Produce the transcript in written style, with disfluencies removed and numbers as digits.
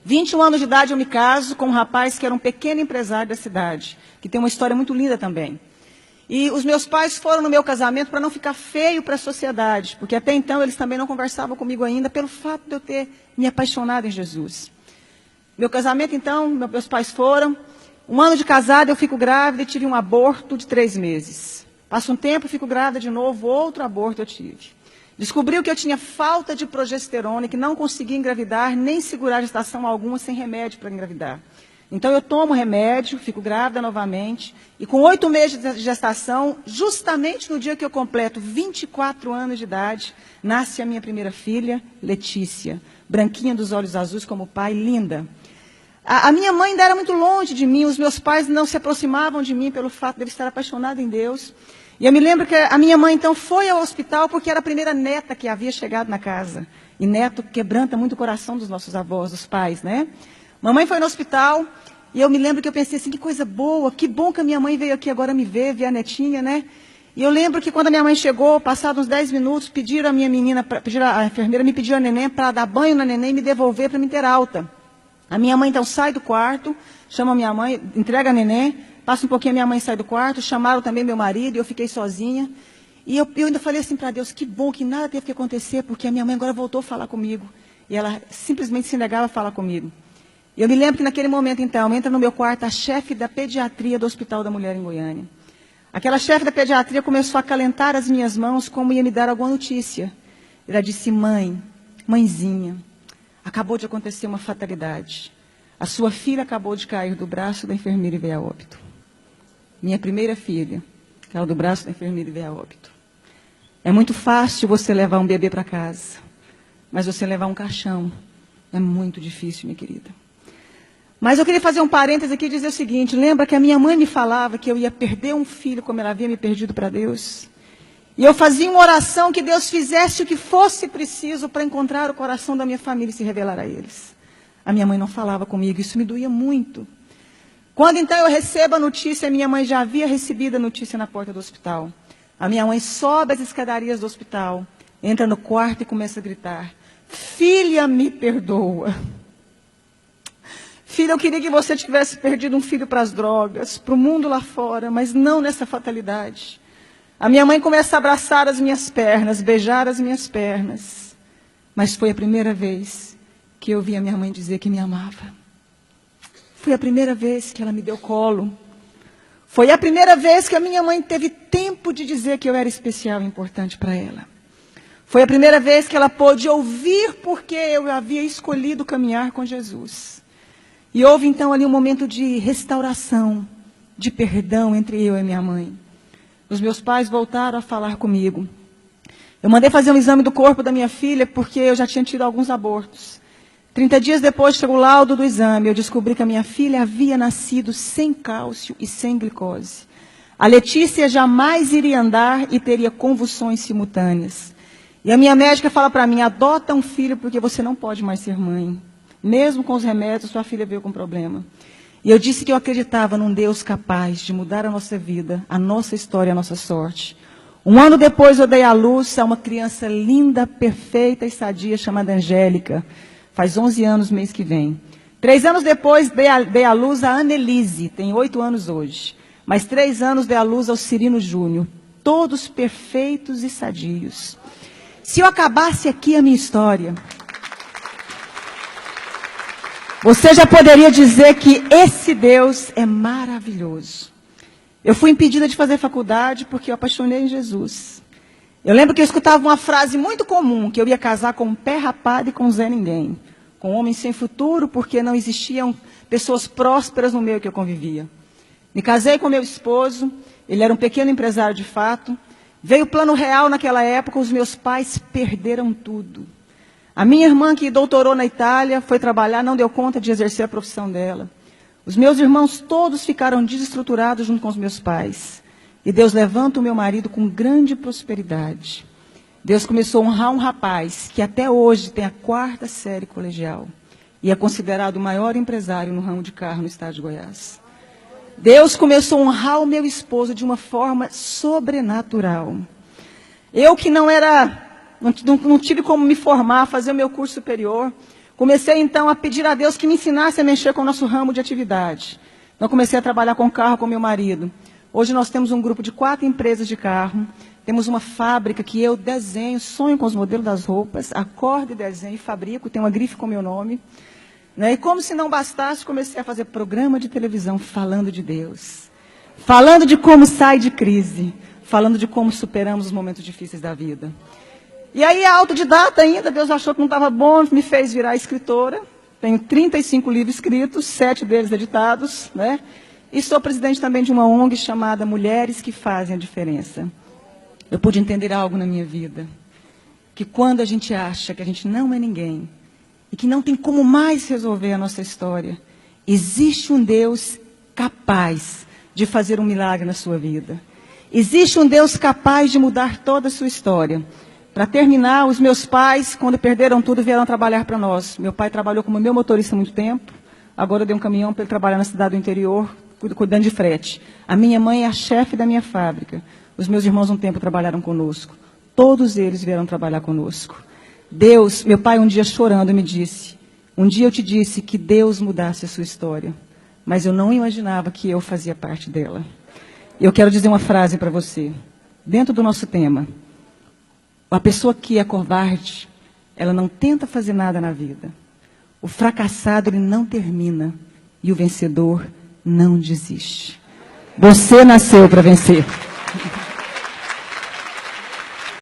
21 anos de idade eu me caso com um rapaz que era um pequeno empresário da cidade, que tem uma história muito linda também. E os meus pais foram no meu casamento para não ficar feio para a sociedade, porque até então eles também não conversavam comigo ainda, pelo fato de eu ter me apaixonado em Jesus. Meu casamento, então, meus pais foram. 1 ano de casada, eu fico grávida e tive um aborto de 3 meses. Passa um tempo, fico grávida de novo, outro aborto eu tive. Descobriu que eu tinha falta de progesterona e que não conseguia engravidar, nem segurar gestação alguma sem remédio para engravidar. Então eu tomo remédio, fico grávida novamente, e com 8 meses de gestação, justamente no dia que eu completo 24 anos de idade, nasce a minha primeira filha, Letícia, branquinha dos olhos azuis como o pai, linda. A minha mãe ainda era muito longe de mim, os meus pais não se aproximavam de mim pelo fato de eu estar apaixonada em Deus. E eu me lembro que a minha mãe, então, foi ao hospital porque era a primeira neta que havia chegado na casa. E neto quebranta muito o coração dos nossos avós, dos pais, né? Mamãe foi no hospital e eu me lembro que eu pensei assim, que coisa boa, que bom que a minha mãe veio aqui agora me ver a netinha, né? E eu lembro que quando a minha mãe chegou, passados uns 10 minutos, pediram a minha menina, a enfermeira me pediu a neném para dar banho na neném e me devolver para me ter alta. A minha mãe, então, sai do quarto, chama a minha mãe, entrega a neném, passa um pouquinho, a minha mãe sai do quarto, chamaram também meu marido, e eu fiquei sozinha. E eu ainda falei assim para Deus, que bom que nada teve que acontecer, porque a minha mãe agora voltou a falar comigo. E ela simplesmente se negava a falar comigo. E eu me lembro que naquele momento, então, entra no meu quarto a chefe da pediatria do Hospital da Mulher em Goiânia. Aquela chefe da pediatria começou a acalentar as minhas mãos como ia me dar alguma notícia. Ela disse, mãezinha, acabou de acontecer uma fatalidade. A sua filha acabou de cair do braço da enfermeira e veio a óbito. Minha primeira filha caiu do braço da enfermeira e veio a óbito. É muito fácil você levar um bebê para casa, mas você levar um caixão é muito difícil, minha querida. Mas eu queria fazer um parêntese aqui e dizer o seguinte, lembra que a minha mãe me falava que eu ia perder um filho como ela havia me perdido para Deus? E eu fazia uma oração que Deus fizesse o que fosse preciso para encontrar o coração da minha família e se revelar a eles. A minha mãe não falava comigo, isso me doía muito. Quando então eu recebo a notícia, a minha mãe já havia recebido a notícia na porta do hospital. A minha mãe sobe as escadarias do hospital, entra no quarto e começa a gritar, filha, me perdoa. Filha, eu queria que você tivesse perdido um filho para as drogas, para o mundo lá fora, mas não nessa fatalidade. A minha mãe começa a abraçar as minhas pernas, beijar as minhas pernas. Mas foi a primeira vez que eu vi a minha mãe dizer que me amava. Foi a primeira vez que ela me deu colo. Foi a primeira vez que a minha mãe teve tempo de dizer que eu era especial e importante para ela. Foi a primeira vez que ela pôde ouvir porque eu havia escolhido caminhar com Jesus. E houve então ali um momento de restauração, de perdão entre eu e minha mãe. Os meus pais voltaram a falar comigo. Eu mandei fazer um exame do corpo da minha filha porque eu já tinha tido alguns abortos. 30 dias depois chegou o laudo do exame. Eu descobri que a minha filha havia nascido sem cálcio e sem glicose. A Letícia jamais iria andar e teria convulsões simultâneas. E a minha médica fala para mim, adota um filho porque você não pode mais ser mãe. Mesmo com os remédios, sua filha veio com problema. E eu disse que eu acreditava num Deus capaz de mudar a nossa vida, a nossa história, a nossa sorte. 1 ano depois eu dei à luz a uma criança linda, perfeita e sadia chamada Angélica. Faz 11 anos mês que vem. 3 anos depois dei à luz a Annelise, tem 8 anos hoje. Mais 3 anos dei à luz ao Cirino Júnior. Todos perfeitos e sadios. Se eu acabasse aqui a minha história, você já poderia dizer que esse Deus é maravilhoso. Eu fui impedida de fazer faculdade porque eu apaixonei em Jesus. Eu lembro que eu escutava uma frase muito comum, que eu ia casar com um pé rapado e com um Zé Ninguém. Com um homem sem futuro, porque não existiam pessoas prósperas no meio que eu convivia. Me casei com meu esposo, ele era um pequeno empresário de fato. Veio o plano real naquela época, os meus pais perderam tudo. A minha irmã, que doutorou na Itália, foi trabalhar, não deu conta de exercer a profissão dela. Os meus irmãos todos ficaram desestruturados junto com os meus pais. E Deus levanta o meu marido com grande prosperidade. Deus começou a honrar um rapaz que até hoje tem a 4ª série colegial. E é considerado o maior empresário no ramo de carro no estado de Goiás. Deus começou a honrar o meu esposo de uma forma sobrenatural. Eu que não tive como me formar, fazer o meu curso superior. Comecei, então, a pedir a Deus que me ensinasse a mexer com o nosso ramo de atividade. Então, comecei a trabalhar com carro com meu marido. Hoje nós temos um grupo de 4 empresas de carro. Temos uma fábrica que eu desenho, sonho com os modelos das roupas, acordo e desenho, fabrico, tem uma grife com meu nome. Né? E como se não bastasse, comecei a fazer programa de televisão falando de Deus. Falando de como sai de crise. Falando de como superamos os momentos difíceis da vida. E aí, autodidata ainda, Deus achou que não estava bom, me fez virar escritora. Tenho 35 livros escritos, 7 deles editados, né? E sou presidente também de uma ONG chamada Mulheres que Fazem a Diferença. Eu pude entender algo na minha vida, que quando a gente acha que a gente não é ninguém, e que não tem como mais resolver a nossa história, existe um Deus capaz de fazer um milagre na sua vida. Existe um Deus capaz de mudar toda a sua história. Para terminar, os meus pais, quando perderam tudo, vieram trabalhar para nós. Meu pai trabalhou como meu motorista há muito tempo, agora eu dei um caminhão para ele trabalhar na cidade do interior, cuidando de frete. A minha mãe é a chefe da minha fábrica. Os meus irmãos um tempo trabalharam conosco. Todos eles vieram trabalhar conosco. Deus, meu pai um dia chorando me disse, um dia eu te disse que Deus mudasse a sua história, mas eu não imaginava que eu fazia parte dela. Eu quero dizer uma frase para você, dentro do nosso tema. A pessoa que é covarde, ela não tenta fazer nada na vida. O fracassado, ele não termina. E o vencedor não desiste. Você nasceu para vencer.